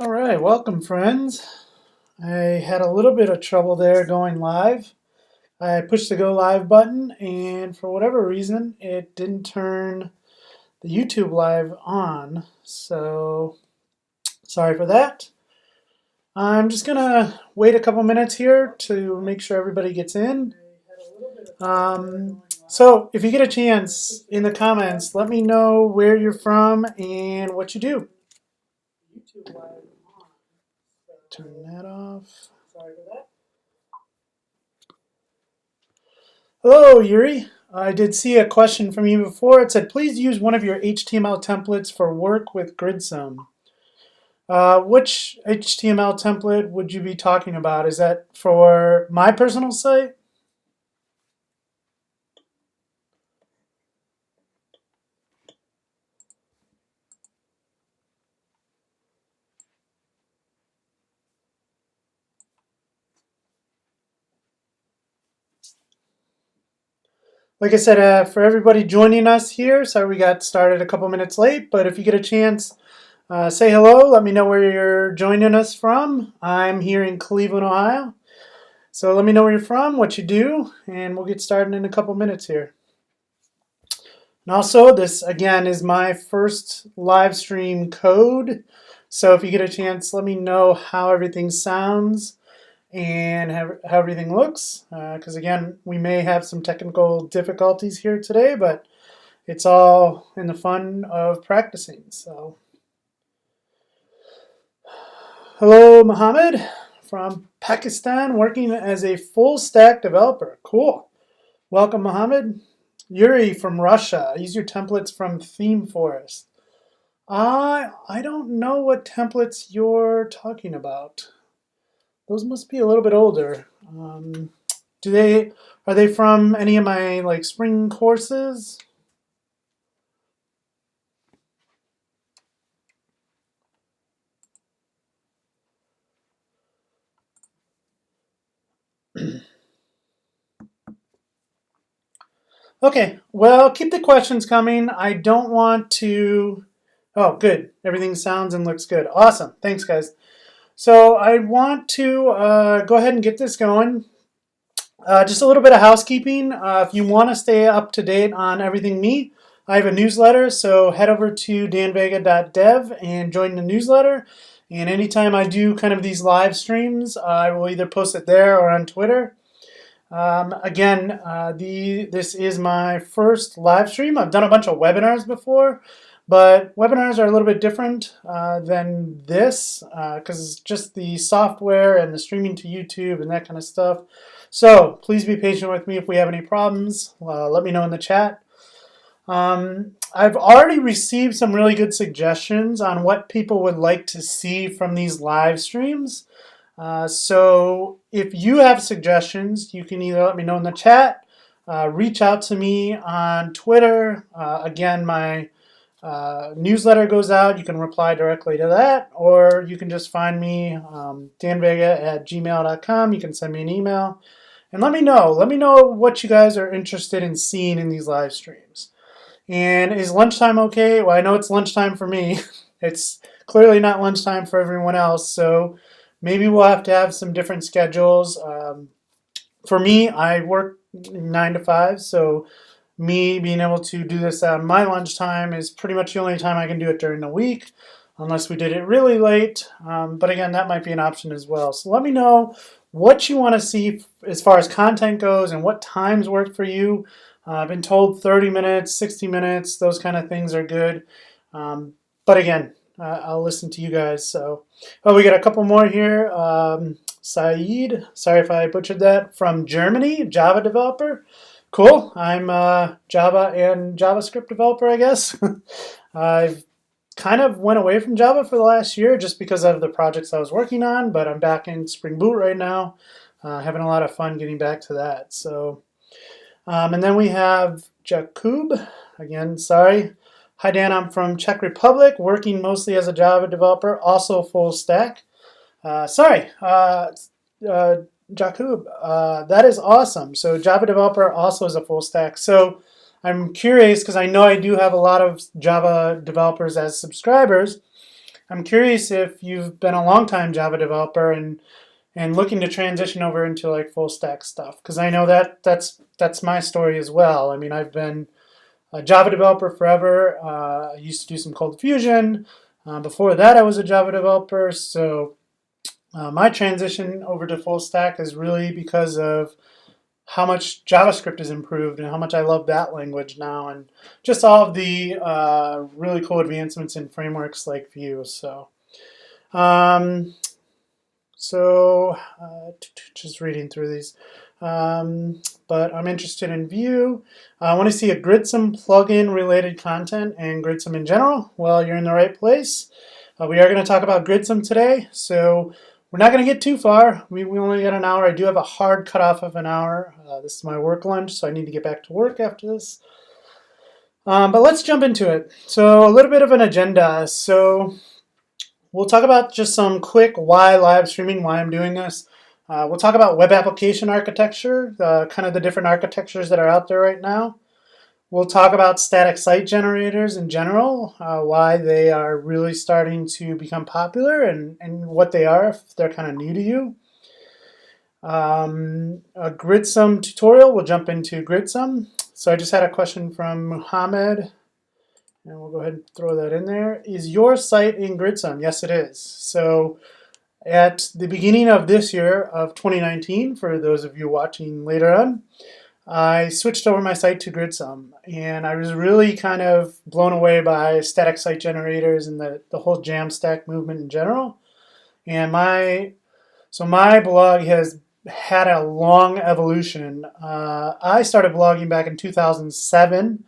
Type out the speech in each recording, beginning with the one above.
All right, welcome friends. I had a little bit of trouble there going live. I pushed the go live button and for whatever reason it didn't turn the YouTube live on. So sorry for that. I'm just gonna wait a couple minutes here to make sure everybody gets in. So if you get a chance in the comments, let me know where you're from and what you do. Turn that off. Sorry for that. Hello, Yuri. I did see a question from you before. It said, please use one of your HTML templates for work with Gridsome. Which HTML template would you be talking about? Is that for my personal site? Like I said, for everybody joining us here, sorry we got started a couple minutes late, but if you get a chance, say hello. Let me know where you're joining us from. I'm here in Cleveland, Ohio. So let me know where you're from, what you do, and we'll get started in a couple minutes here. And also, this again is my first live stream code. So if you get a chance, let me know how everything sounds and how everything looks. Because again, we may have some technical difficulties here today, but it's all in the fun of practicing. So, hello, Mohammed from Pakistan, working as a full stack developer. Cool. Welcome, Mohammed. Yuri from Russia. Use your templates from Theme Forest. I don't know what templates you're talking about. Those must be a little bit older. Are they from any of my spring courses? Okay, well, keep the questions coming. I don't want to... Oh, good. Everything sounds and looks good. Awesome. Thanks, guys. So I want to go ahead and get this going. Just a little bit of housekeeping. If you want to stay up to date on everything me, I have a newsletter, so head over to danvega.dev and join the newsletter. And anytime I do kind of these live streams, I will either post it there or on Twitter. This is my first live stream. I've done a bunch of webinars before, but webinars are a little bit different than this because it's just the software and the streaming to YouTube and that kind of stuff. So please be patient with me. If we have any problems, let me know in the chat. I've already received some really good suggestions on what people would like to see from these live streams. So if you have suggestions, you can either let me know in the chat, reach out to me on Twitter. Again, my newsletter goes out. You can reply directly to that, or you can just find me, danvega@gmail.com. You can send me an email and let me know. Let me know what you guys are interested in seeing in these live streams. And is lunchtime okay? Well, I know it's lunchtime for me. It's clearly not lunchtime for everyone else, so maybe we'll have to have some different schedules. For me, I work 9 to 5, so me being able to do this at my lunchtime is pretty much the only time I can do it during the week, unless we did it really late. But again, that might be an option as well. So let me know what you want to see as far as content goes and what times work for you. I've been told 30 minutes, 60 minutes, those kind of things are good. But again, I'll listen to you guys. So, we got a couple more here. Saeed, sorry if I butchered that, from Germany, Java developer. Cool. I'm a Java and JavaScript developer, I guess. I've kind of went away from Java for the last year just because of the projects I was working on, but I'm back in Spring Boot right now, having a lot of fun getting back to that. So, and then we have Jakub. Again, sorry. Hi Dan, I'm from Czech Republic, working mostly as a Java developer, also full stack. Jakub, that is awesome. So Java developer also is a full stack. So I'm curious because I know I do have a lot of Java developers as subscribers. I'm curious if you've been a long-time Java developer and looking to transition over into like full stack stuff, because I know that's my story as well. I mean, I've been a Java developer forever. I used to do some Cold Fusion. Before that, I was a Java developer. So my transition over to full stack is really because of how much JavaScript has improved and how much I love that language now, and just all of the really cool advancements in frameworks like Vue. Um, just reading through these. But I'm interested in Vue. I want to see a Gridsome plugin related content and Gridsome in general. Well, you're in the right place. We are going to talk about Gridsome today, so we're not going to get too far. We only got an hour. I do have a hard cutoff of an hour. This is my work lunch, so I need to get back to work after this. But let's jump into it. So a little bit of an agenda. So we'll talk about just some quick why live streaming, why I'm doing this. We'll talk about web application architecture, kind of the different architectures that are out there right now. We'll talk about static site generators in general, why they are really starting to become popular and what they are if they're kind of new to you. A Gridsome tutorial, we'll jump into Gridsome. So I just had a question from Muhammad, and we'll go ahead and throw that in there. Is your site in Gridsome? Yes, it is. So at the beginning of this year of 2019, for those of you watching later on, I switched over my site to Gridsome, and I was really kind of blown away by static site generators and the whole Jamstack movement in general. And my blog has had a long evolution. I started blogging back in 2007,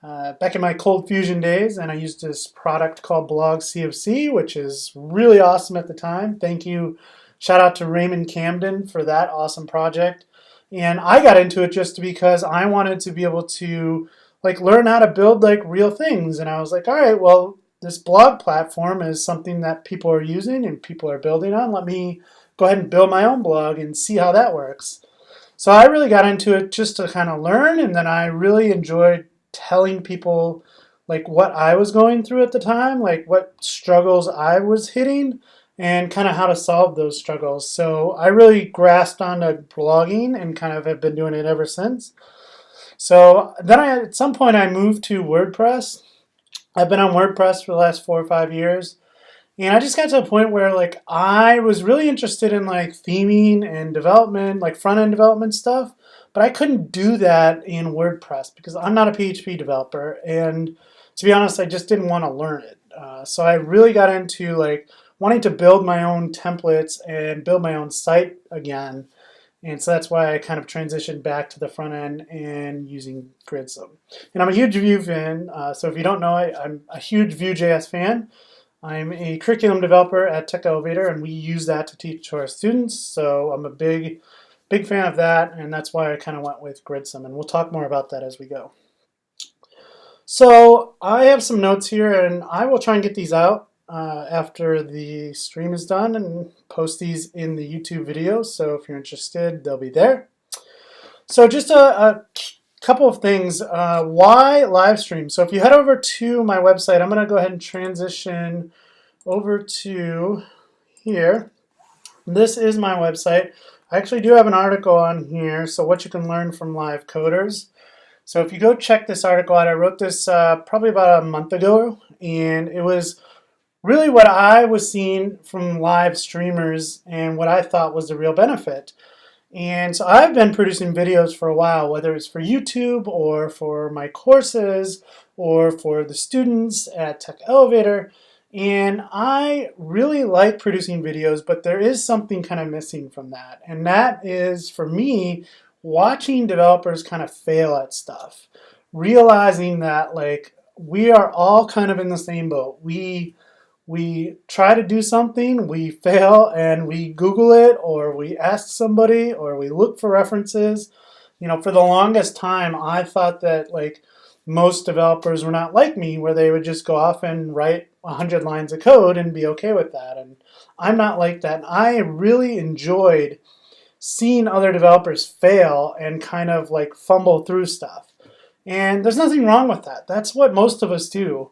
back in my Cold Fusion days, and I used this product called Blog CFC, which is really awesome at the time. Thank you. Shout out to Raymond Camden for that awesome project. And I got into it just because I wanted to be able to like learn how to build like real things. And I was like, all right, well, this blog platform is something that people are using and people are building on. Let me go ahead and build my own blog and see how that works. So I really got into it just to kind of learn, and then I really enjoyed telling people like what I was going through at the time, like what struggles I was hitting, and kind of how to solve those struggles. So I really grasped onto blogging and kind of have been doing it ever since. So then at some point I moved to WordPress. I've been on WordPress for the last 4 or 5 years. And I just got to a point where like I was really interested in like theming and development, like front end development stuff, but I couldn't do that in WordPress because I'm not a PHP developer. And to be honest, I just didn't want to learn it. So I really got into like wanting to build my own templates and build my own site again. And so that's why I kind of transitioned back to the front end and using Gridsome. And I'm a huge Vue fan. So if you don't know, I'm a huge VueJS fan. I'm a curriculum developer at Tech Elevator, and we use that to teach to our students. So I'm a big fan of that, and that's why I kind of went with Gridsome. And we'll talk more about that as we go. So I have some notes here, and I will try and get these out after the stream is done and post these in the YouTube video. So if you're interested, they'll be there. So just a couple of things. Why live stream? So if you head over to my website, I'm going to go ahead and transition over to here. This is my website. I actually do have an article on here, so what you can learn from live coders. So if you go check this article out, I wrote this probably about a month ago, and it was really what I was seeing from live streamers and what I thought was the real benefit. And so I've been producing videos for a while, whether it's for YouTube or for my courses or for the students at Tech Elevator. And I really like producing videos, but there is something kind of missing from that. And that is, for me, watching developers kind of fail at stuff. Realizing that like we are all kind of in the same boat. We try to do something, we fail, and we Google it, or we ask somebody, or we look for references. You know, for the longest time, I thought that like most developers were not like me, where they would just go off and write 100 lines of code and be okay with that. And I'm not like that. I really enjoyed seeing other developers fail and kind of like fumble through stuff. And there's nothing wrong with that. That's what most of us do.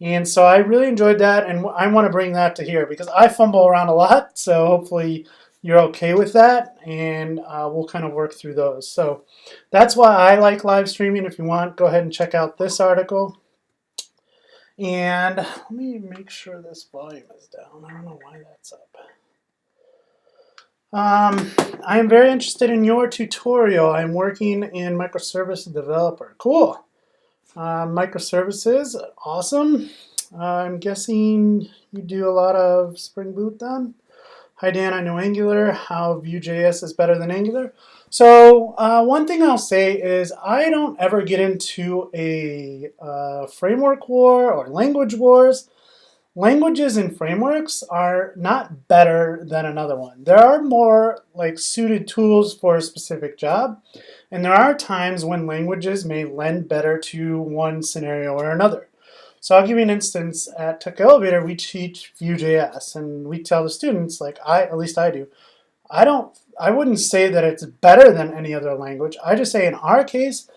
And so I really enjoyed that, and I want to bring that to here because I fumble around a lot. So hopefully you're okay with that, and we'll kind of work through those. So that's why I like live streaming. If you want, go ahead and check out this article. And let me make sure this volume is down. I don't know why that's up. I am very interested in your tutorial. I'm working in microservice developer. Cool. Microservices, awesome. I'm guessing you do a lot of Spring Boot then? Hi Dan, I know Angular. How VueJS is better than Angular? So one thing I'll say is I don't ever get into a framework war or language wars. Languages and frameworks are not better than another one. There are more like suited tools for a specific job, and there are times when languages may lend better to one scenario or another. So I'll give you an instance. At Tech Elevator, we teach VueJS, and we tell the students, like at least I do, I wouldn't say that it's better than any other language. I just say in our case,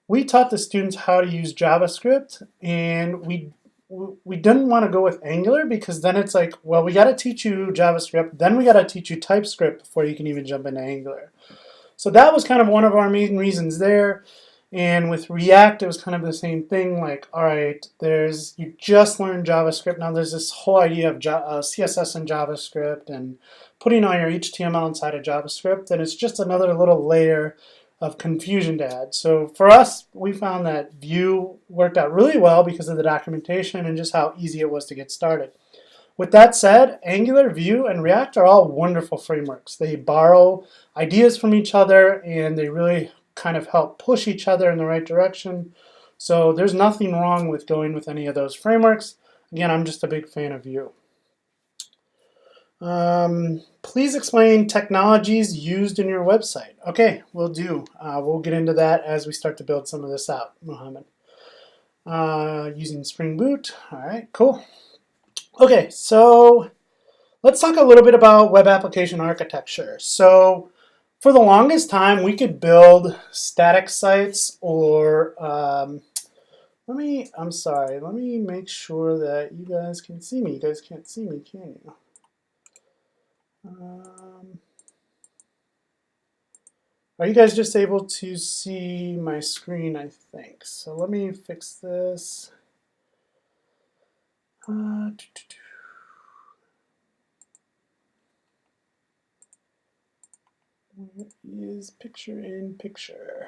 we taught the students how to use JavaScript, and we didn't want to go with Angular because then it's like, well, we got to teach you JavaScript, then we got to teach you TypeScript before you can even jump into Angular. So that was kind of one of our main reasons there. And with React, it was kind of the same thing. Like, all right, you just learned JavaScript. Now there's this whole idea of CSS and JavaScript and putting all your HTML inside of JavaScript. And it's just another little layer of confusion to add. So for us, we found that Vue worked out really well because of the documentation and just how easy it was to get started. With that said, Angular, Vue, and React are all wonderful frameworks. They borrow ideas from each other, and they really kind of help push each other in the right direction. So there's nothing wrong with going with any of those frameworks. Again, I'm just a big fan of Vue. Please explain technologies used in your website. Okay, we'll do. We'll get into that as we start to build some of this out, Mohammed. Using Spring Boot. All right, cool. Okay, so let's talk a little bit about web application architecture. So for the longest time, we could build static sites or let me make sure that you guys can see me. You guys can't see me, can you? Are you guys just able to see my screen, I think? So let me fix this. Where is picture in picture?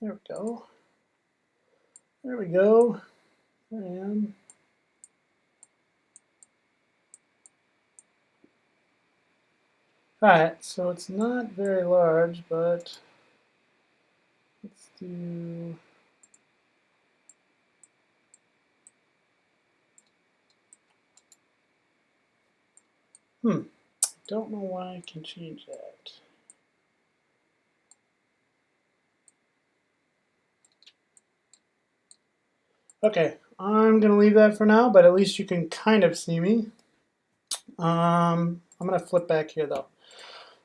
There we go. There we go. There I am. Alright, so it's not very large, but let's do... Don't know why I can change that. Okay, I'm going to leave that for now, but at least you can kind of see me. I'm going to flip back here though.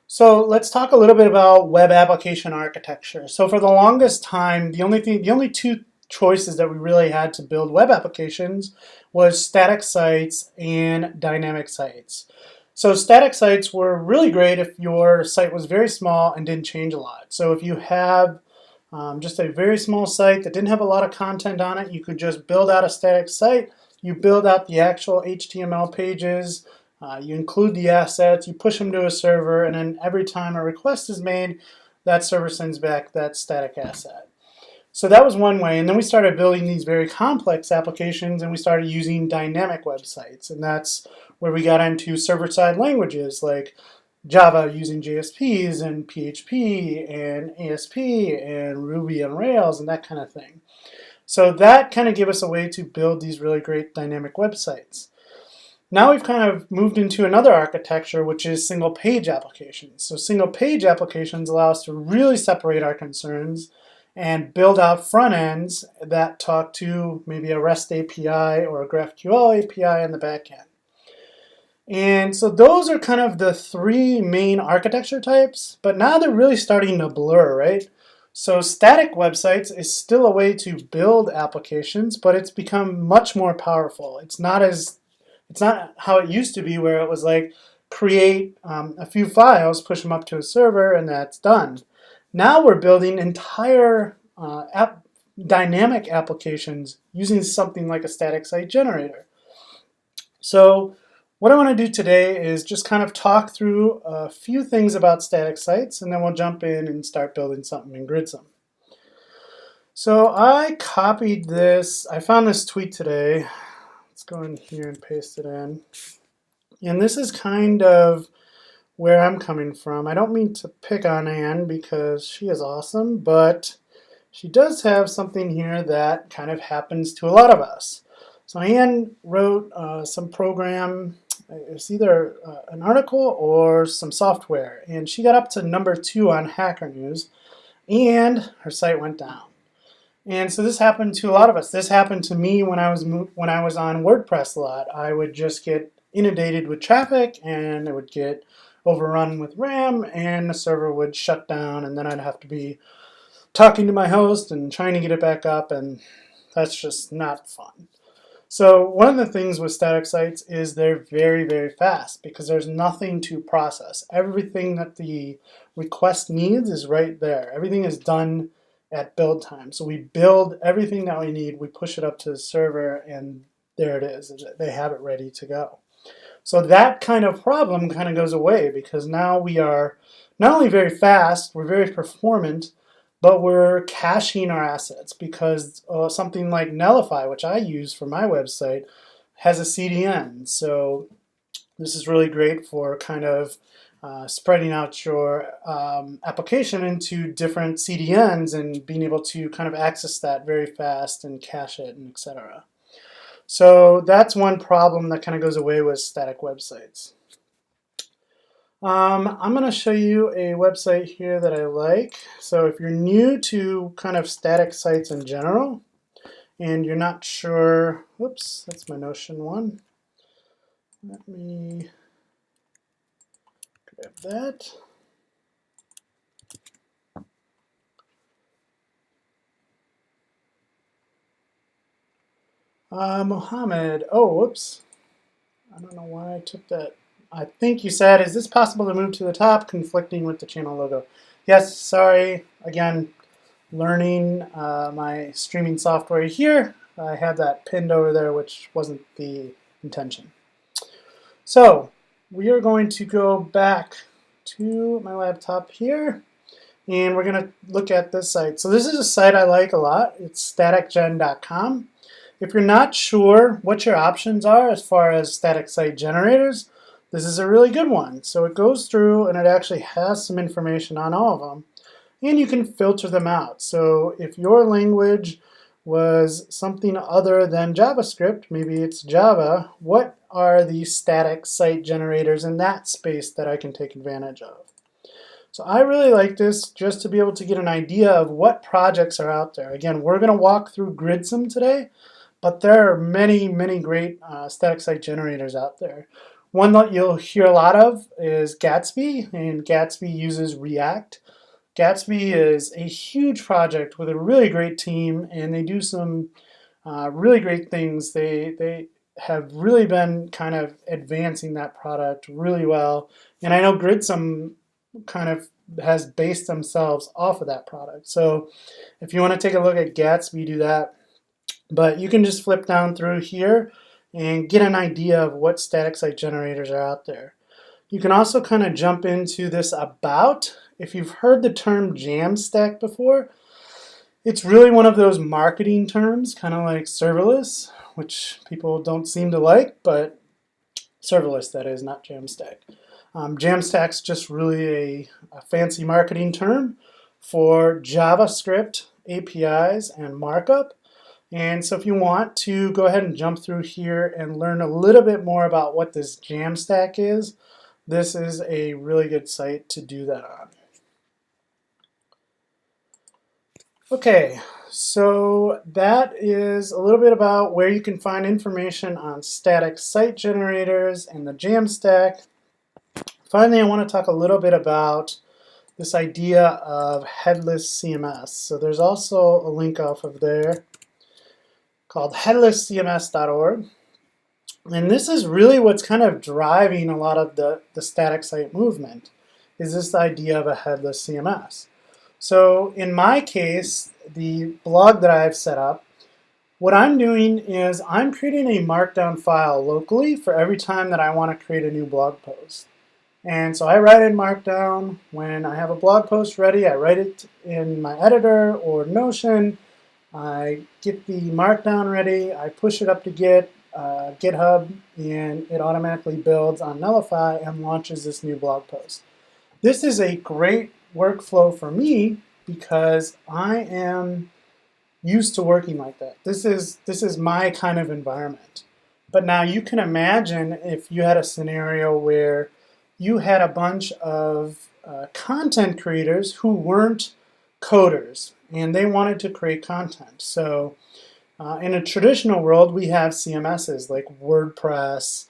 So let's talk a little bit about web application architecture. So for the longest time, the only two choices that we really had to build web applications was static sites and dynamic sites. So static sites were really great if your site was very small and didn't change a lot. So if you have just a very small site that didn't have a lot of content on it, you could just build out a static site. You build out the actual HTML pages, you include the assets, you push them to a server, and then every time a request is made, that server sends back that static asset. So that was one way, and then we started building these very complex applications, and we started using dynamic websites, and that's where we got into server-side languages like Java using JSPs and PHP and ASP and Ruby on Rails and that kind of thing. So that kind of gave us a way to build these really great dynamic websites. Now we've kind of moved into another architecture, which is single-page applications. So single-page applications allow us to really separate our concerns and build out front ends that talk to maybe a REST API or a GraphQL API in the back end. And so those are kind of the three main architecture types, but now they're really starting to blur, right? So static websites is still a way to build applications, but it's become much more powerful. It's not how it used to be, where it was like create a few files, push them up to a server, and that's done. Now we're building entire dynamic applications using something like a static site generator. So what I want to do today is just kind of talk through a few things about static sites, and then we'll jump in and start building something in Gridsome. So I copied this. I found this tweet today. Let's go in here and paste it in. And this is kind of where I'm coming from. I don't mean to pick on Anne because she is awesome, but she does have something here that kind of happens to a lot of us. So Anne wrote some program. It's either an article or some software, and she got up to number 2 on Hacker News, and her site went down. And so this happened to a lot of us. This happened to me when I was on WordPress a lot. I would just get inundated with traffic, and it would get overrun with RAM, and the server would shut down, and then I'd have to be talking to my host and trying to get it back up, and that's just not fun. So one of the things with static sites is they're very, very fast because there's nothing to process. Everything that the request needs is right there. Everything is done at build time. So we build everything that we need, we push it up to the server, and there it is. They have it ready to go. So that kind of problem kind of goes away because now we are not only very fast, we're very performant, but we're caching our assets because something like Netlify, which I use for my website, has a CDN. So this is really great for kind of spreading out your application into different CDNs and being able to kind of access that very fast and cache it and etc. So that's one problem that kind of goes away with static websites. I'm going to show you a website here that I like. So if you're new to kind of static sites in general, and you're not sure, whoops, that's my Notion one. Let me grab that. Mohammed, oh, whoops. I don't know why I took that. I think you said, is this possible to move to the top, conflicting with the channel logo? Yes, sorry. Again, learning my streaming software here. I had that pinned over there, which wasn't the intention. So we are going to go back to my laptop here, and we're going to look at this site. So this is a site I like a lot. It's staticgen.com. If you're not sure what your options are as far as static site generators, this is a really good one. So it goes through and it actually has some information on all of them, and you can filter them out. So if your language was something other than JavaScript, maybe it's Java, what are the static site generators in that space that I can take advantage of? So I really like this just to be able to get an idea of what projects are out there. Again, we're going to walk through Gridsome today, but there are many, many great static site generators out there. One that you'll hear a lot of is Gatsby, and Gatsby uses React. Gatsby is a huge project with a really great team, and they do some really great things. They have really been kind of advancing that product really well, and I know Gridsome kind of has based themselves off of that product. So if you want to take a look at Gatsby, do that. But you can just flip down through here and get an idea of what static site generators are out there. You can also kind of jump into this about. If you've heard the term Jamstack before, it's really one of those marketing terms, kind of like serverless, which people don't seem to like, but serverless, that is, not Jamstack. Jamstack's just really a fancy marketing term for JavaScript APIs and markup. And so if you want to go ahead and jump through here and learn a little bit more about what this Jamstack is, this is a really good site to do that on. Okay, so that is a little bit about where you can find information on static site generators and the Jamstack. Finally, I want to talk a little bit about this idea of Headless CMS. So there's also a link off of there called headlesscms.org. And this is really what's kind of driving a lot of the static site movement, is this idea of a headless CMS. So in my case, the blog that I've set up, what I'm doing is I'm creating a Markdown file locally for every time that I want to create a new blog post. And so I write in Markdown. When I have a blog post ready, I write it in my editor or Notion. I get the Markdown ready, I push it up to GitHub, and it automatically builds on Nullify and launches this new blog post. This is a great workflow for me because I am used to working like that. This is my kind of environment. But now you can imagine if you had a scenario where you had a bunch of content creators who weren't coders and they wanted to create content. So in a traditional world, we have CMSs like WordPress,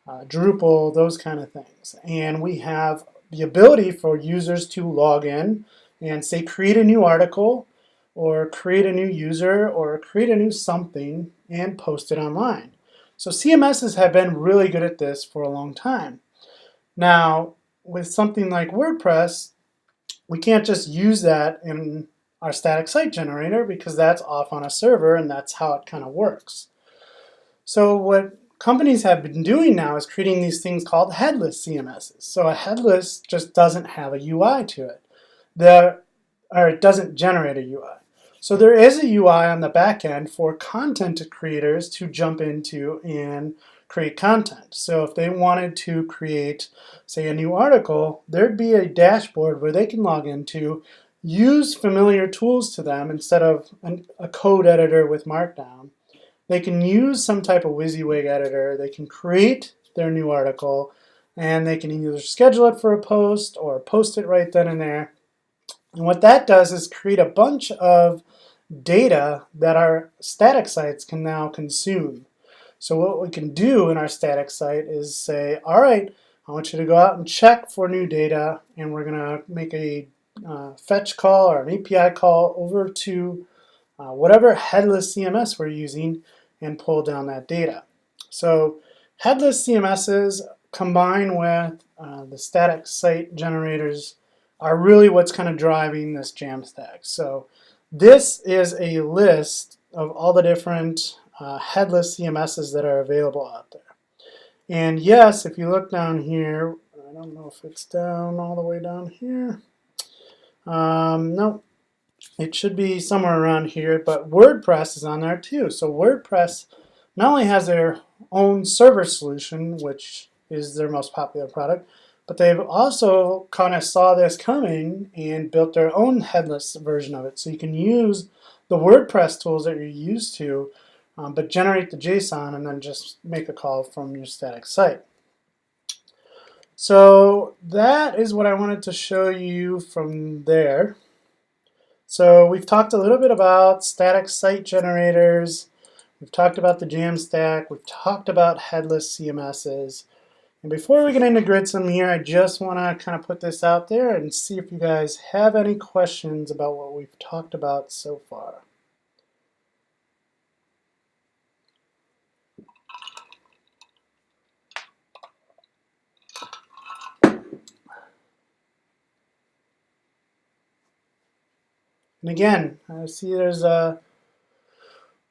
Drupal, those kind of things. And we have the ability for users to log in and say create a new article or create a new user or create a new something and post it online. So CMSs have been really good at this for a long time. Now, with something like WordPress, we can't just use that in our static site generator because that's off on a server and that's how it kind of works. So what companies have been doing now is creating these things called headless CMSs. So a headless just doesn't have a UI to it. Or it doesn't generate a UI. So there is a UI on the back end for content creators to jump into and create content. So if they wanted to create, say, a new article, there'd be a dashboard where they can log into, use familiar tools to them instead of a code editor with Markdown. They can use some type of WYSIWYG editor. They can create their new article, and they can either schedule it for a post or post it right then and there. And what that does is create a bunch of data that our static sites can now consume. So what we can do in our static site is say, all right, I want you to go out and check for new data, and we're going to make a fetch call or an API call over to whatever headless CMS we're using and pull down that data. So headless CMSs combined with the static site generators are really what's kind of driving this Jamstack. So this is a list of all the different headless CMSs that are available out there. And yes, if you look down here, I don't know if it's down all the way down here. No, it should be somewhere around here, but WordPress is on there too. So WordPress not only has their own server solution, which is their most popular product, but they've also kind of saw this coming and built their own headless version of it. So you can use the WordPress tools that you're used to, but generate the JSON and then just make a call from your static site. So that is what I wanted to show you from there. So we've talked a little bit about static site generators. We've talked about the Jamstack. We've talked about headless CMSs. And before we get into Gridsome here, I just want to kind of put this out there and see if you guys have any questions about what we've talked about so far. And again, I see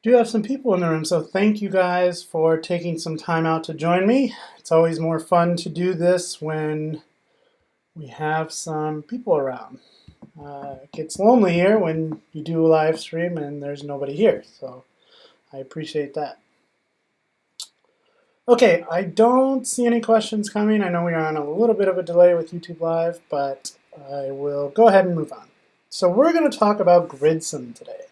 do have some people in the room, so thank you guys for taking some time out to join me. It's always more fun to do this when we have some people around. It gets lonely here when you do a live stream and there's nobody here, so I appreciate that. Okay, I don't see any questions coming. I know we are on a little bit of a delay with YouTube Live, but I will go ahead and move on. So we're going to talk about Gridsome today.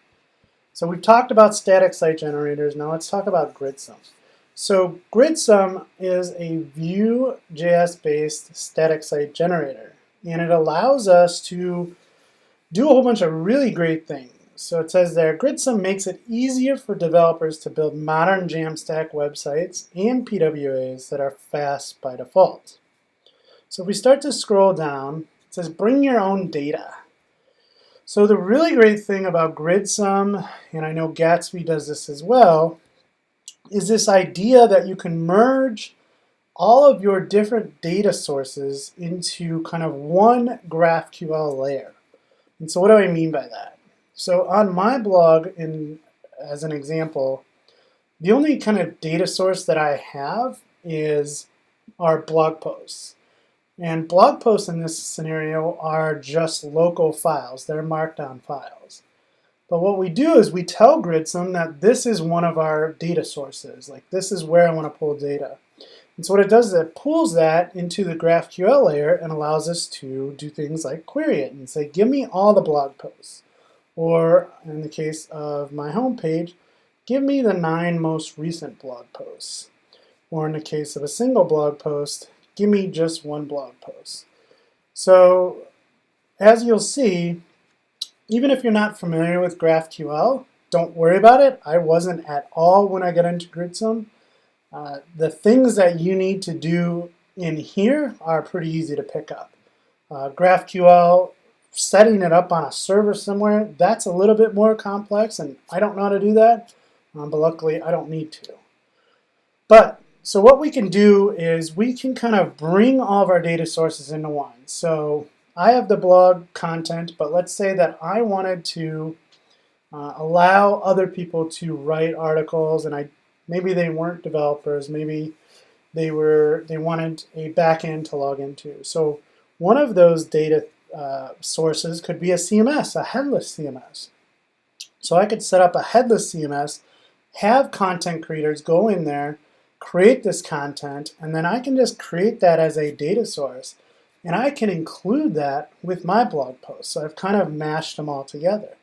So we've talked about static site generators. Now let's talk about Gridsome. So Gridsome is a VueJS based static site generator, and it allows us to do a whole bunch of really great things. So it says there, Gridsome makes it easier for developers to build modern Jamstack websites and PWAs that are fast by default. So if we start to scroll down, It says bring your own data. So the really great thing about Gridsome, and I know Gatsby does this as well, is this idea that you can merge all of your different data sources into kind of one GraphQL layer. And so what do I mean by that? So on my blog, as an example, the only kind of data source that I have is our blog posts. And blog posts in this scenario are just local files. They're Markdown files. But what we do is we tell Gridsome that this is one of our data sources. Like this is where I want to pull data. And so what it does is it pulls that into the GraphQL layer and allows us to do things like query it and say, give me all the blog posts. Or in the case of my homepage, give me the 9 most recent blog posts. Or in the case of a single blog post, give me just one blog post. So as you'll see, even if you're not familiar with GraphQL, don't worry about it. I wasn't at all when I got into Gridsome. The things that you need to do in here are pretty easy to pick up. GraphQL, setting it up on a server somewhere, that's a little bit more complex, and I don't know how to do that, but luckily I don't need to. So what we can do is we can kind of bring all of our data sources into one. So I have the blog content, but let's say that I wanted to allow other people to write articles, and maybe they weren't developers, maybe they wanted a backend to log into. So one of those data sources could be a CMS, a headless CMS. So I could set up a headless CMS, have content creators go in there, create this content, and then I can just create that as a data source. And I can include that with my blog post. So I've kind of mashed them all together.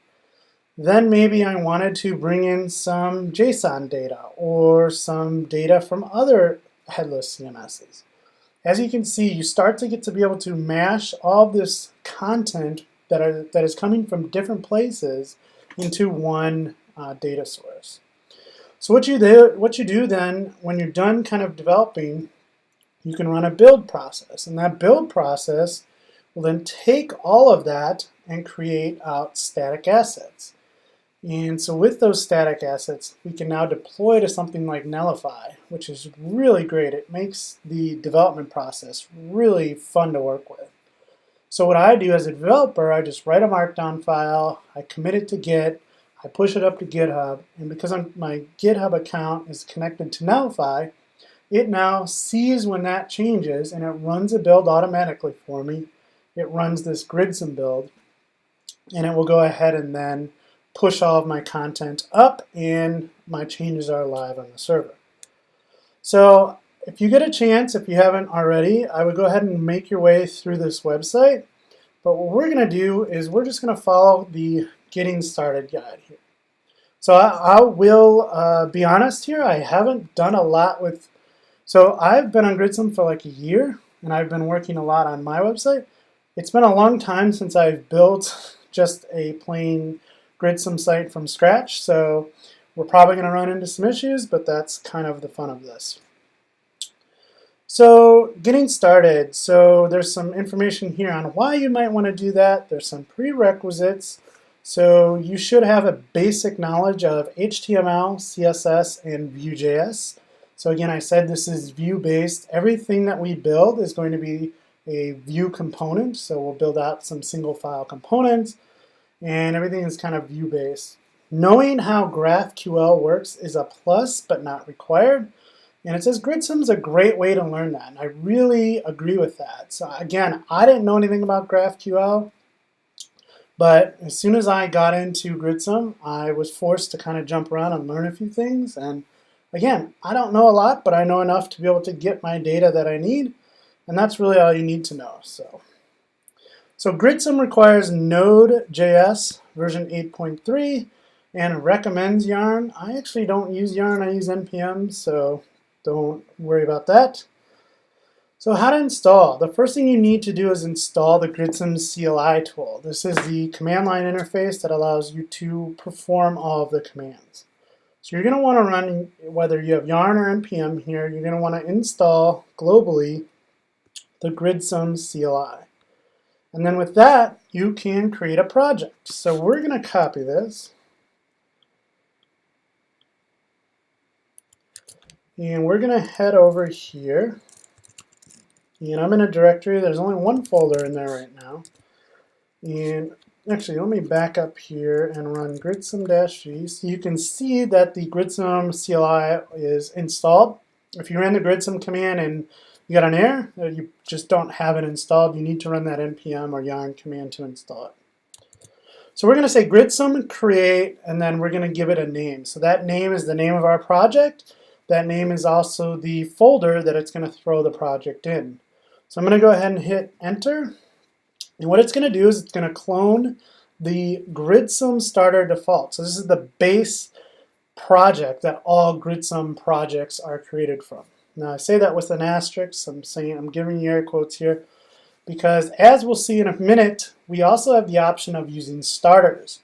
Then maybe I wanted to bring in some JSON data or some data from other headless CMSs. As you can see, you start to get to be able to mash all this content that is coming from different places into one data source. So what you do then, when you're done kind of developing, you can run a build process. And that build process will then take all of that and create out static assets. And so with those static assets, we can now deploy to something like Nullify, which is really great. It makes the development process really fun to work with. So what I do as a developer, I just write a Markdown file, I commit it to Git, I push it up to GitHub, and because my GitHub account is connected to Nullify, it now sees when that changes and it runs a build automatically for me. It runs this Gridsome build, and it will go ahead and then push all of my content up, and my changes are live on the server. So if you get a chance, if you haven't already, I would go ahead and make your way through this website. But what we're going to do is we're just going to follow the getting started guide here. So I will be honest here, I haven't done a lot with, so I've been on Gridsome for like a year, and I've been working a lot on my website. It's been a long time since I've built just a plain Gridsome site from scratch, so we're probably going to run into some issues, but that's kind of the fun of this. So getting started, so there's some information here on why you might want to do that. There's some prerequisites. So you should have a basic knowledge of HTML, CSS, and VueJS. So again, I said this is Vue-based. Everything that we build is going to be a Vue component, so we'll build out some single file components, and everything is kind of Vue-based. Knowing how GraphQL works is a plus, but not required. And it says Gridsome is a great way to learn that, and I really agree with that. So again, I didn't know anything about GraphQL, but as soon as I got into Gridsome, I was forced to kind of jump around and learn a few things. And again, I don't know a lot, but I know enough to be able to get my data that I need, and that's really all you need to know. So Gridsome requires Node.js version 8.3 and recommends Yarn. I actually don't use Yarn, I use NPM, so don't worry about that. So how to install? The first thing you need to do is install the Gridsome CLI tool. This is the command line interface that allows you to perform all of the commands. So you're going to want to run, whether you have Yarn or NPM here, you're going to want to install globally the Gridsome CLI. And then with that, you can create a project. So we're going to copy this. And we're going to head over here. And I'm in a directory. There's only one folder in there right now. And actually, let me back up here and run gridsome-v. So you can see that the Gridsome CLI is installed. If you ran the Gridsome command and you got an error, or you just don't have it installed, you need to run that npm or yarn command to install it. So we're going to say Gridsome create, and then we're going to give it a name. So that name is the name of our project. That name is also the folder that it's going to throw the project in. So I'm going to go ahead and hit enter. And what it's going to do is it's going to clone the Gridsome starter default. So this is the base project that all Gridsome projects are created from. Now I say that with an asterisk. I'm giving you air quotes here because, as we'll see in a minute, we also have the option of using starters.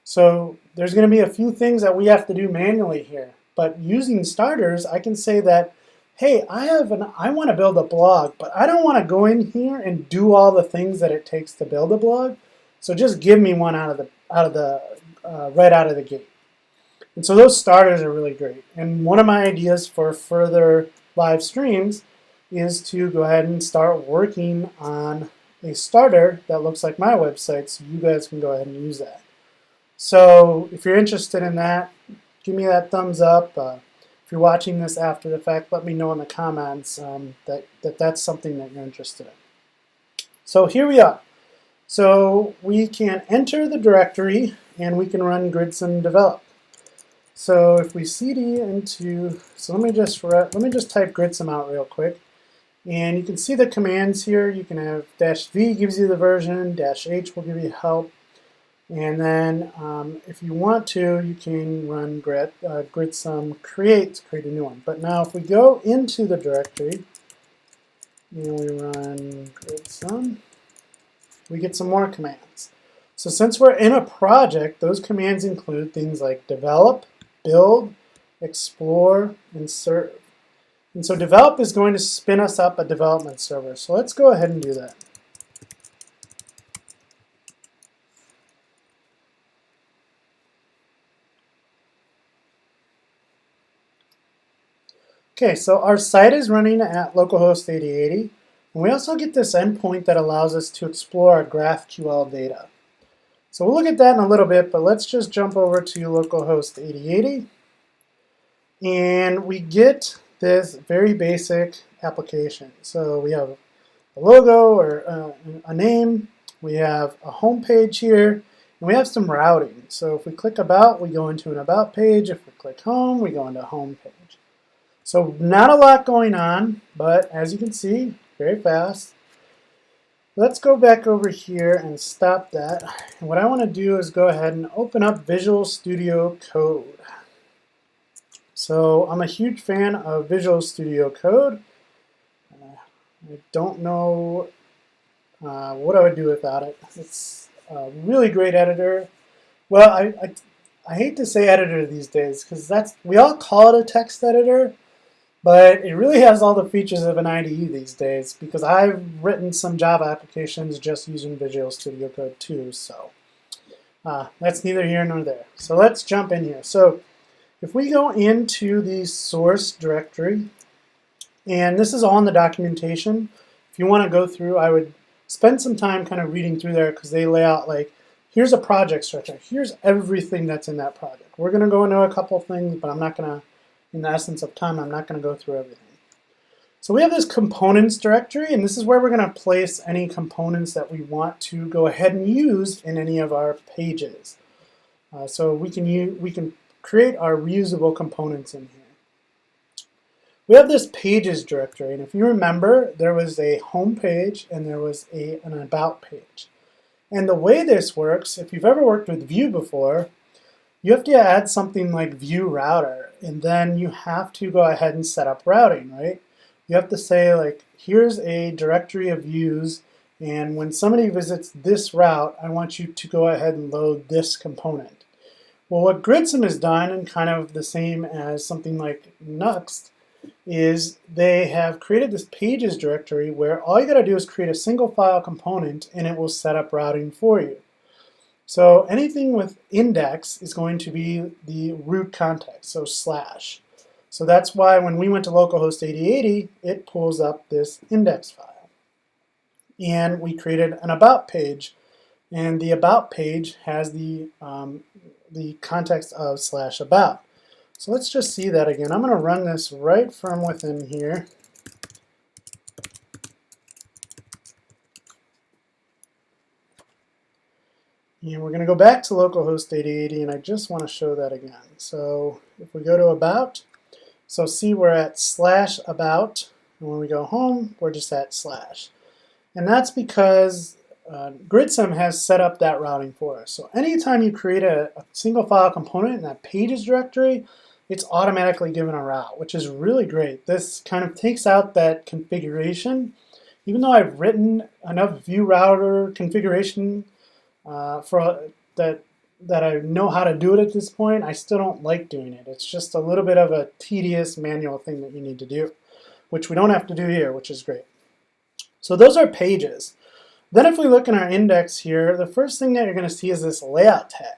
So there's going to be a few things that we have to do manually here. But using starters, I can say that, hey, I want to build a blog, but I don't want to go in here and do all the things that it takes to build a blog. So just give me one right out of the gate. And so those starters are really great. And one of my ideas for further live streams is to go ahead and start working on a starter that looks like my website, so you guys can go ahead and use that. So if you're interested in that, give me that thumbs up. If you're watching this after the fact, let me know in the comments that's something that you're interested in. So here we are. So we can enter the directory and we can run gridsome develop. So if we cd into, so let me just type gridsome out real quick. And you can see the commands here. You can have -v gives you the version, -h will give you help. And then if you want to, you can run gridsome create to create a new one. But now if we go into the directory and we run gridsome, we get some more commands. So since we're in a project, those commands include things like develop, build, explore, and serve. And so develop is going to spin us up a development server. So let's go ahead and do that. Okay, so our site is running at localhost 8080, and we also get this endpoint that allows us to explore our GraphQL data. So we'll look at that in a little bit, but let's just jump over to localhost 8080, and we get this very basic application. So we have a logo or a name, we have a home page here, and we have some routing. So if we click about, we go into an about page. If we click home, we go into home page. So not a lot going on, but as you can see, very fast. Let's go back over here and stop that. And what I want to do is go ahead and open up Visual Studio Code. So I'm a huge fan of Visual Studio Code. I don't know what I would do without it. It's a really great editor. Well, I hate to say editor these days because we all call it a text editor. But it really has all the features of an IDE these days because I've written some Java applications just using Visual Studio Code too. So that's neither here nor there. So let's jump in here. So if we go into the source directory, and this is all in the documentation. If you want to go through, I would spend some time kind of reading through there because they lay out like, here's a project structure. Here's everything that's in that project. We're going to go into a couple things, but I'm not going to, in the essence of time, I'm not going to go through everything. So we have this components directory, and this is where we're going to place any components that we want to go ahead and use in any of our pages. So we can create our reusable components in here. We have this pages directory, and if you remember, there was a home page and there was an about page. And the way this works, if you've ever worked with Vue before, you have to add something like Vue router, and then you have to go ahead and set up routing, right? You have to say, like, here's a directory of views, and when somebody visits this route, I want you to go ahead and load this component. Well, what Gridsome has done, and kind of the same as something like Nuxt, is they have created this pages directory where all you got to do is create a single file component and it will set up routing for you. So anything with index is going to be the root context, so slash. So that's why when we went to localhost 8080, it pulls up this index file. And we created an about page, and the about page has the context of /about. So let's just see that again. I'm going to run this right from within here. And we're going to go back to localhost 8080, and I just want to show that again. So if we go to about, so see we're at /about, and when we go home, we're just at /. And that's because Gridsome has set up that routing for us. So anytime you create a single file component in that pages directory, it's automatically given a route, which is really great. This kind of takes out that configuration. Even though I've written enough view router configuration that I know how to do it at this point, I still don't like doing it. It's just a little bit of a tedious manual thing that you need to do, which we don't have to do here, which is great. So those are pages. Then if we look in our index here, the first thing that you're going to see is this layout tag.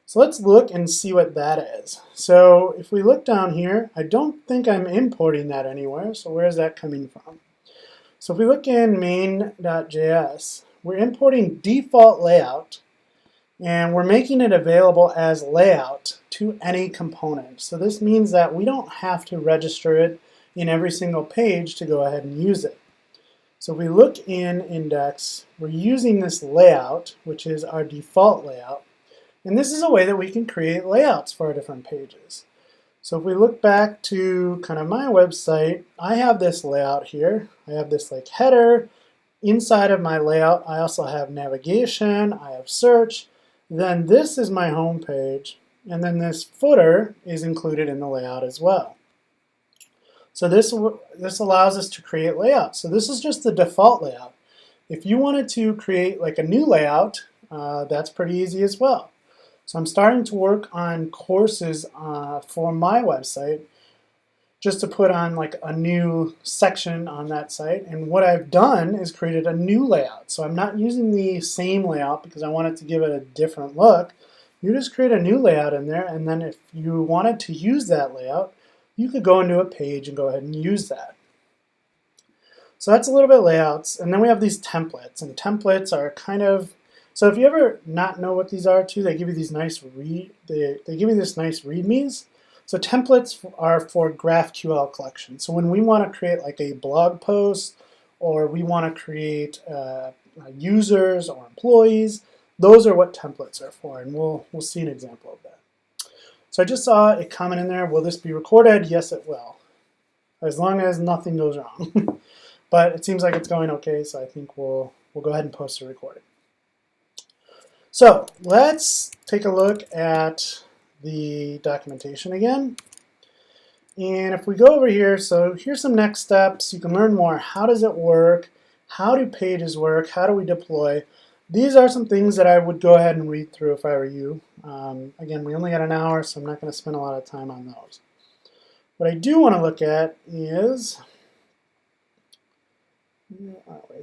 So let's look and see what that is. So if we look down here, I don't think I'm importing that anywhere. So where is that coming from? So if we look in main.js, we're importing default layout, and we're making it available as layout to any component. So this means that we don't have to register it in every single page to go ahead and use it. So if we look in index, we're using this layout, which is our default layout. And this is a way that we can create layouts for our different pages. So if we look back to kind of my website, I have this layout here. I have this like header. Inside of my layout, I also have navigation, I have search. Then this is my home page. And then this footer is included in the layout as well. So this allows us to create layouts. So this is just the default layout. If you wanted to create like a new layout, that's pretty easy as well. So I'm starting to work on courses for my website just to put on like a new section on that site. And what I've done is created a new layout. So I'm not using the same layout because I wanted to give it a different look. You just create a new layout in there, and then if you wanted to use that layout, you could go into a page and go ahead and use that. So that's a little bit layouts. And then we have these templates, and templates are kind of, so if you ever not know what these are too, they give you these nice they give you this nice readmes. So templates are for GraphQL collection. So when we want to create like a blog post, or we want to create users or employees, those are what templates are for, and we'll see an example of that. So I just saw a comment in there, will this be recorded? Yes, it will, as long as nothing goes wrong. But it seems like it's going okay, so I think we'll go ahead and post a recording. So let's take a look at the documentation again. And if we go over here, so here's some next steps. You can learn more. How does it work? How do pages work? How do we deploy? These are some things that I would go ahead and read through if I were you. Again, we only got an hour, so I'm not going to spend a lot of time on those. What I do want to look at is,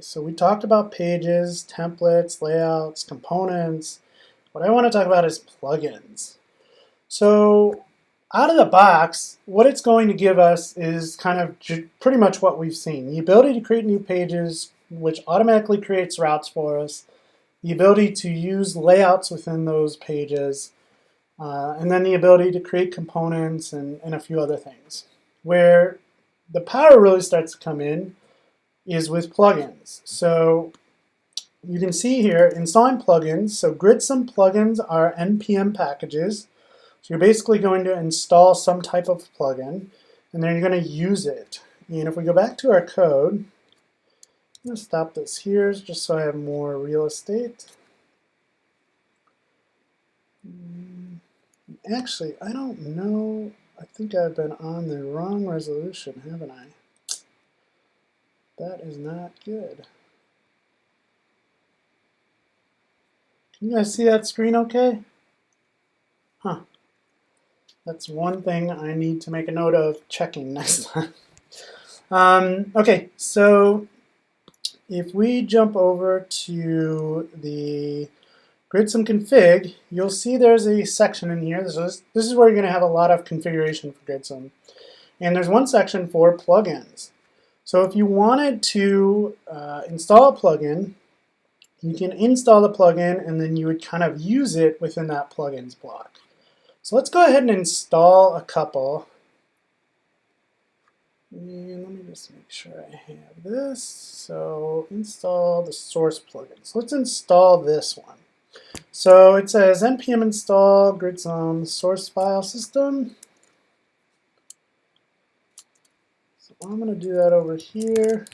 so we talked about pages, templates, layouts, components. What I want to talk about is plugins. So out of the box, what it's going to give us is kind of pretty much what we've seen. The ability to create new pages, which automatically creates routes for us. The ability to use layouts within those pages. And then the ability to create components and a few other things. Where the power really starts to come in is with plugins. So you can see here, installing plugins. So Gridsome plugins are NPM packages. So you're basically going to install some type of plugin, and then you're going to use it. And if we go back to our code, I'm going to stop this here just so I have more real estate. Actually, I don't know. I think I've been on the wrong resolution, haven't I? That is not good. Can you guys see that screen okay? Huh. That's one thing I need to make a note of checking next time. Okay, so if we jump over to the Gridsome config, you'll see there's a section in here. This is where you're going to have a lot of configuration for Gridsome. And there's one section for plugins. So if you wanted to install a plugin, you can install the plugin and then you would kind of use it within that plugins block. So let's go ahead and install a couple. And let me just make sure I have this. So install the source plugin. So let's install this one. So it says npm install Gridsome source file system. So I'm going to do that over here.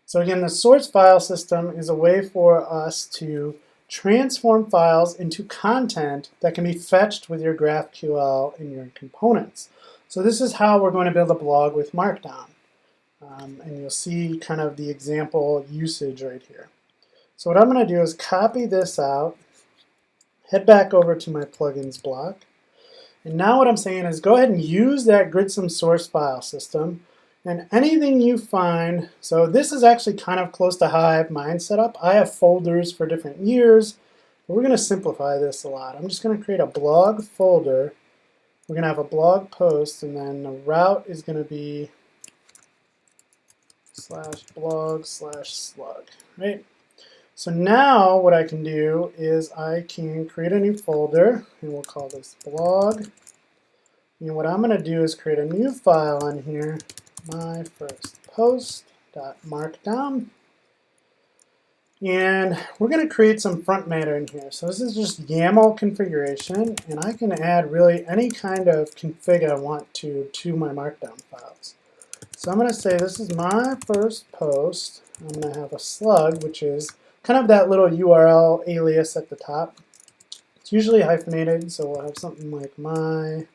So again, the source file system is a way for us to transform files into content that can be fetched with your GraphQL and your components. So this is how we're going to build a blog with Markdown. And you'll see kind of the example usage right here. So what I'm going to do is copy this out, head back over to my plugins block. And now what I'm saying is go ahead and use that Gridsome source file system. And anything you find, so this is actually kind of close to how I have mine set up. I have folders for different years, but we're going to simplify this a lot. I'm just going to create a blog folder. We're going to have a blog post, and then the route is going to be /blog/slug, right? So now what I can do is I can create a new folder, and we'll call this blog. And what I'm going to do is create a new file on here, my first post.markdown. And we're going to create some front matter in here. So this is just YAML configuration, and I can add really any kind of config I want to my Markdown files. So I'm going to say this is my first post. I'm going to have a slug, which is kind of that little URL alias at the top. It's usually hyphenated, so we'll have something like my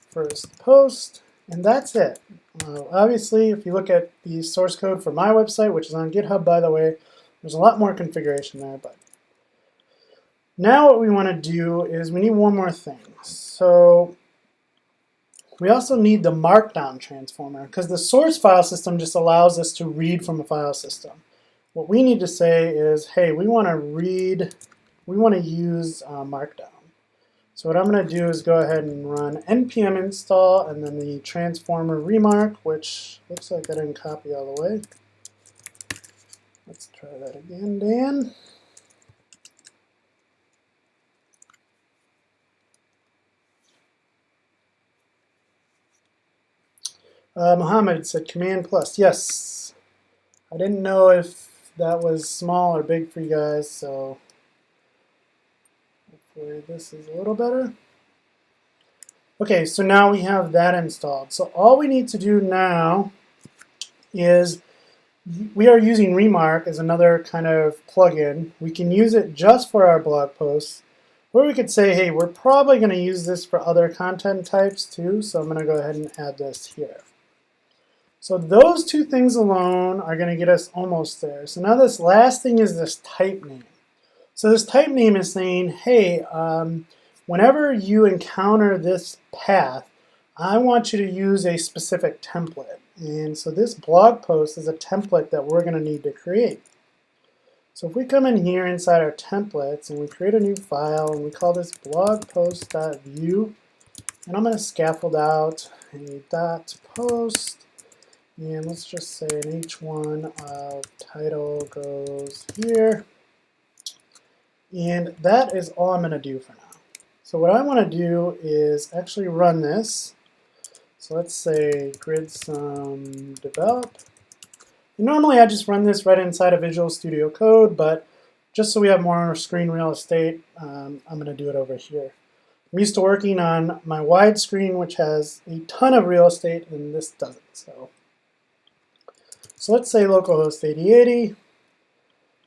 first post, and that's it. Obviously, if you look at the source code for my website, which is on GitHub, by the way, there's a lot more configuration there. But now what we want to do is we need one more thing. So we also need the Markdown Transformer, because the source file system just allows us to read from a file system. What we need to say is, hey, we want to use Markdown. So what I'm going to do is go ahead and run npm install and then the transformer remark, which looks like I didn't copy all the way. Let's try that again, Dan. Mohammed said Command plus. Yes. I didn't know if that was small or big for you guys, so hopefully this is a little better. Okay, so now we have that installed. So all we need to do now is we are using Remark as another kind of plugin. We can use it just for our blog posts, or we could say, hey, we're probably going to use this for other content types too, so I'm going to go ahead and add this here. So those two things alone are going to get us almost there. So now this last thing is this type name. So this type name is saying, hey, whenever you encounter this path, I want you to use a specific template. And so this blog post is a template that we're going to need to create. So if we come in here inside our templates and we create a new file and we call this blogpost.vue, and I'm going to scaffold out a .post, and let's just say an h1 of title goes here. And that is all I'm going to do for now. So what I want to do is actually run this. So let's say Gridsome develop. And normally I just run this right inside of Visual Studio Code, but just so we have more screen real estate, I'm going to do it over here. I'm used to working on my widescreen, which has a ton of real estate, and this doesn't. So let's say localhost 8080.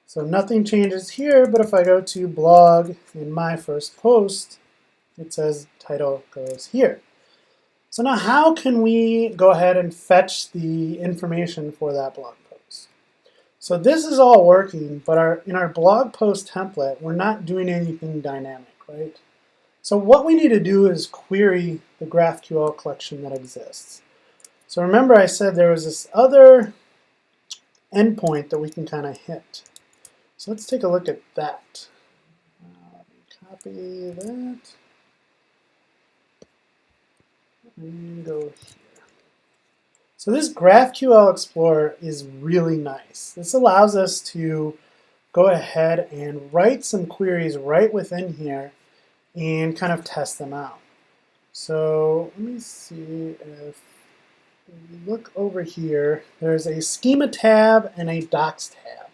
So nothing changes here, but if I go to blog in my first post, it says title goes here. So now how can we go ahead and fetch the information for that blog post? So this is all working, but in our blog post template, we're not doing anything dynamic, right? So what we need to do is query the GraphQL collection that exists. So remember I said there was this other endpoint that we can kind of hit. So let's take a look at that. Copy that and go here. So this GraphQL Explorer is really nice. This allows us to go ahead and write some queries right within here and kind of test them out. So let me see if we look over here, there's a Schema tab and a Docs tab.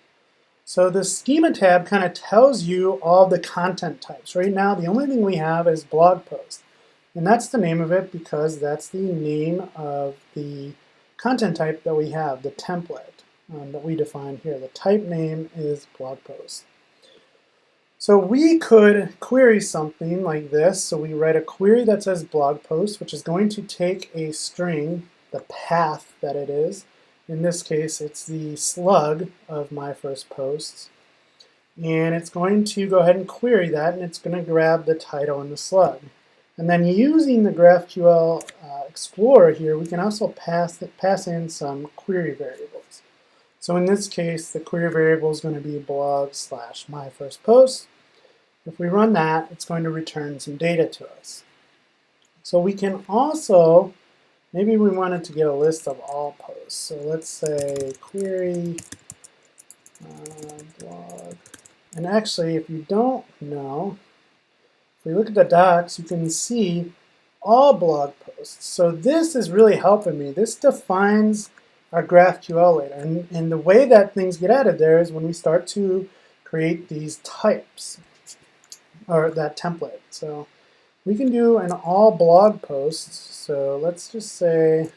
So the Schema tab kind of tells you all the content types. Right now, the only thing we have is blog post. And that's the name of it because that's the name of the content type that we have, the template that we define here. The type name is blog post. So we could query something like this. So we write a query that says blog post, which is going to take a string, the path that it is. In this case, it's the slug of my first posts. And it's going to go ahead and query that, and it's going to grab the title and the slug. And then using the GraphQL Explorer here, we can also pass in some query variables. So in this case, the query variable is going to be blog/myfirstpost. If we run that, it's going to return some data to us. So we can also, maybe we wanted to get a list of all posts. So let's say query blog. And actually, if you don't know, if we look at the docs, you can see all blog posts. So this is really helping me. This defines our GraphQL later. And the way that things get added there is when we start to create these types, or that template. So we can do an all blog posts. So let's just say,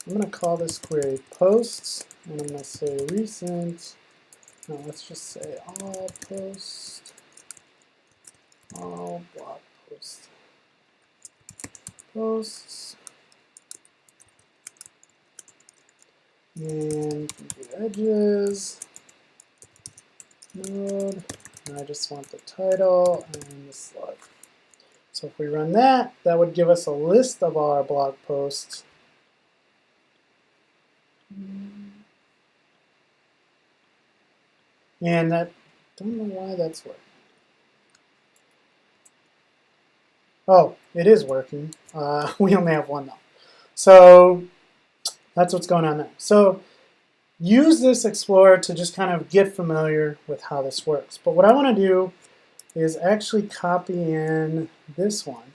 I'm going to call this query posts, and I'm going to say recent. No, let's just say all posts, all blog posts. Posts. And do edges. Node. And I just want the title and the slug. So if we run that, that would give us a list of our blog posts. And that, don't know why that's working. Oh, it is working. We only have one though. So that's what's going on there. So use this Explorer to just kind of get familiar with how this works. But what I want to do is actually copy in this one.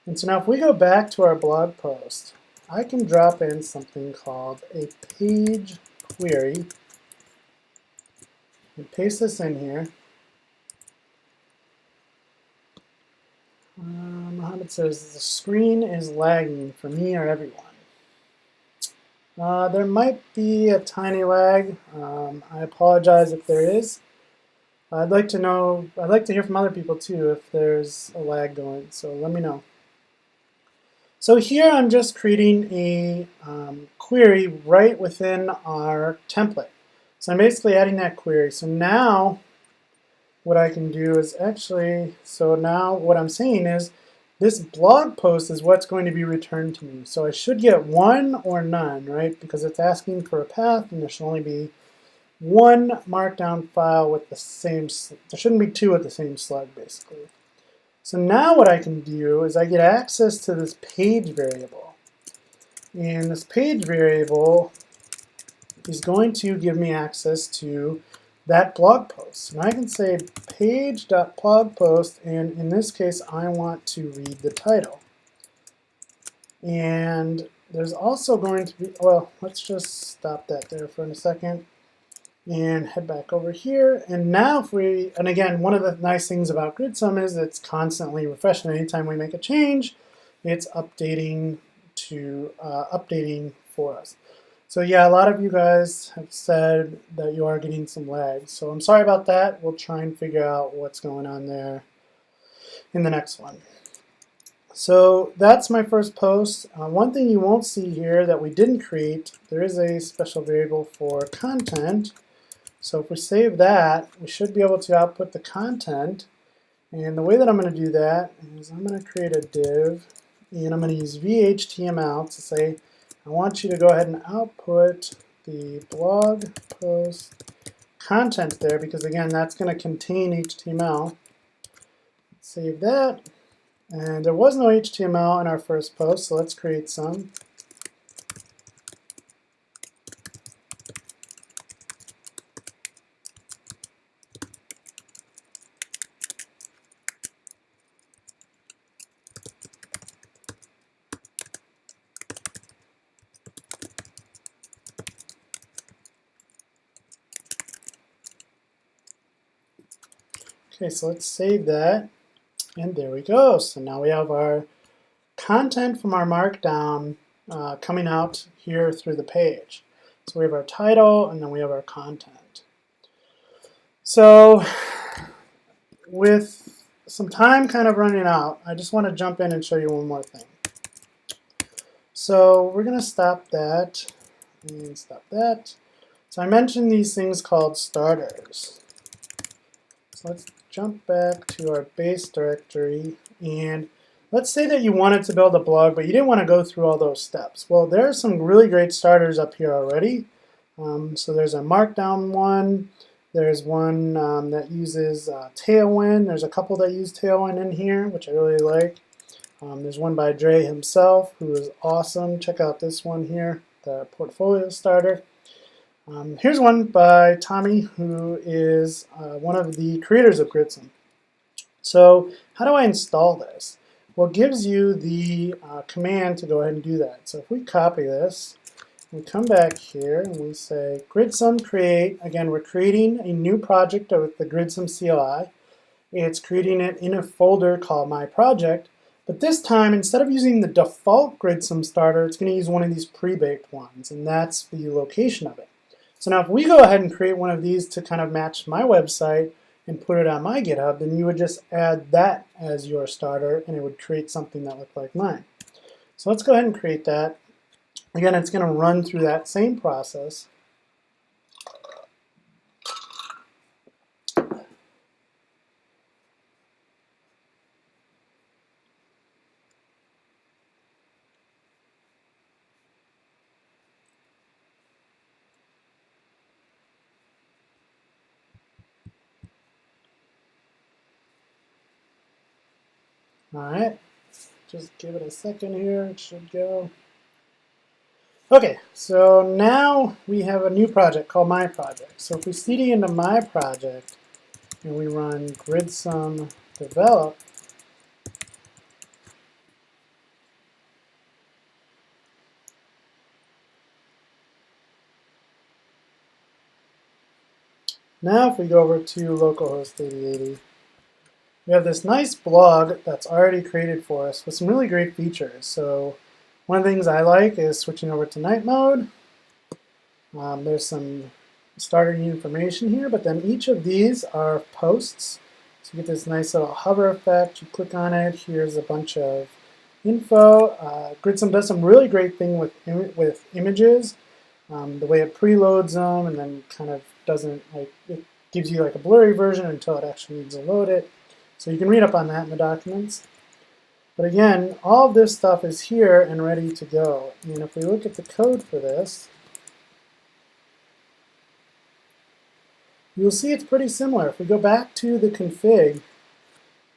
And so now if we go back to our blog post, I can drop in something called a page query and paste this in here. Mohammed says the screen is lagging for me or everyone. There might be a tiny lag. I apologize if there is. I'd like to hear from other people too if there's a lag going, so let me know. So here I'm just creating a query right within our template. So I'm basically adding that query. So now what I can do is actually, so now what I'm saying is this blog post is what's going to be returned to me. So I should get one or none, right? Because it's asking for a path and there should only be one markdown file with the same, there shouldn't be two with the same slug basically. So now what I can do is I get access to this page variable. And this page variable is going to give me access to that blog post. And I can say page.blogpost, and in this case I want to read the title. And there's also going to be, well, let's just stop that there for a second and head back over here. And now if we, and again, one of the nice things about Gridsome is it's constantly refreshing. Anytime we make a change, it's updating for us. So yeah, a lot of you guys have said that you are getting some lag. So I'm sorry about that. We'll try and figure out what's going on there in the next one. So that's my first post. One thing you won't see here that we didn't create, there is a special variable for content. So if we save that, we should be able to output the content. And the way that I'm going to do that is I'm going to create a div, and I'm going to use VHTML to say, I want you to go ahead and output the blog post content there, because again, that's going to contain HTML. Save that. And there was no HTML in our first post, so let's create some. Okay, so let's save that. And there we go. So now we have our content from our Markdown coming out here through the page. So we have our title, and then we have our content. So with some time kind of running out, I just want to jump in and show you one more thing. So we're going to stop that and stop that. So I mentioned these things called starters. So let's jump back to our base directory, and let's say that you wanted to build a blog, but you didn't want to go through all those steps. Well, there are some really great starters up here already. So there's a Markdown one. There's one that uses Tailwind. There's a couple that use Tailwind in here, which I really like. There's one by Dre himself, who is awesome. Check out this one here, the portfolio starter. Here's one by Tommy, who is one of the creators of Gridsome. So how do I install this? Well, it gives you the command to go ahead and do that. So if we copy this, we come back here and we say Gridsome create. Again, we're creating a new project with the Gridsome CLI. It's creating it in a folder called My Project. But this time, instead of using the default Gridsome starter, it's going to use one of these pre-baked ones, and that's the location of it. So now if we go ahead and create one of these to kind of match my website and put it on my GitHub, then you would just add that as your starter, and it would create something that looked like mine. So let's go ahead and create that. Again, it's going to run through that same process. All right, just give it a second here, it should go. Okay, so now we have a new project called My Project. So if we cd into My Project and we run gridsome develop, now if we go over to localhost 8080, we have this nice blog that's already created for us with some really great features. So one of the things I like is switching over to night mode. There's some starter information here, but then each of these are posts. So you get this nice little hover effect. You click on it. Here's a bunch of info. Gridsome does some really great thing with images. The way it preloads them and then kind of doesn't, like, it gives you like a blurry version until it actually needs to load it. So you can read up on that in the documents. But again, all of this stuff is here and ready to go. And if we look at the code for this, you'll see it's pretty similar. If we go back to the config,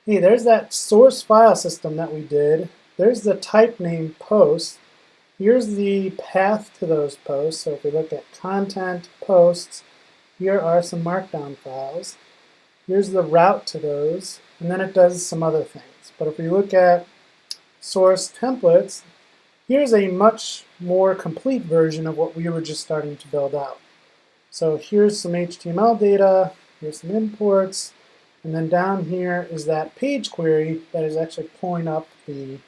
hey, there's that source file system that we did. There's the type name post. Here's the path to those posts. So if we look at content, posts, here are some Markdown files. Here's the route to those, and then it does some other things. But if we look at source templates, here's a much more complete version of what we were just starting to build out. So here's some HTML data, here's some imports, and then down here is that page query that is actually pulling up the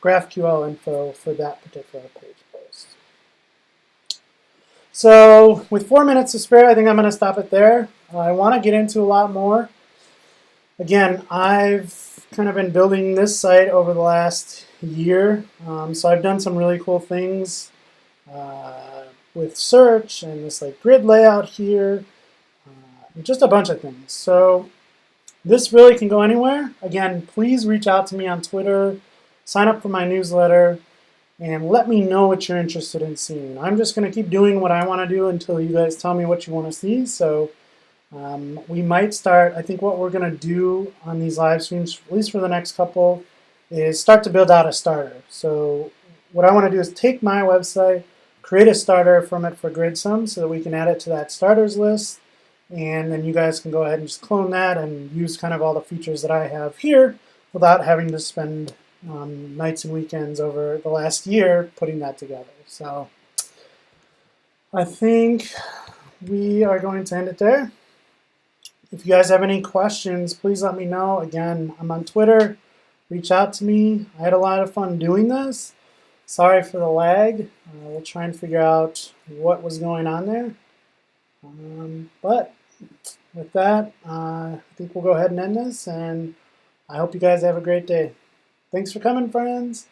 GraphQL info for that particular page post. So with 4 minutes to spare, I think I'm going to stop it there. I want to get into a lot more. Again, I've kind of been building this site over the last year, so I've done some really cool things with search and this like grid layout here, and just a bunch of things. So This really can go anywhere. Again, please reach out to me on Twitter, sign up for my newsletter, and let me know what you're interested in seeing. I'm just going to keep doing what I want to do until you guys tell me what you want to see. So we might start, I think what we're going to do on these live streams, at least for the next couple, is start to build out a starter. So what I want to do is take my website, create a starter from it for Gridsome so that we can add it to that starters list. And then you guys can go ahead and just clone that and use kind of all the features that I have here without having to spend nights and weekends over the last year putting that together. So I think we are going to end it there. If you guys have any questions, please let me know. Again, I'm on Twitter. Reach out to me. I had a lot of fun doing this. Sorry for the lag. We'll try and figure out what was going on there. But with that, I think we'll go ahead and end this, and I hope you guys have a great day. Thanks for coming, friends.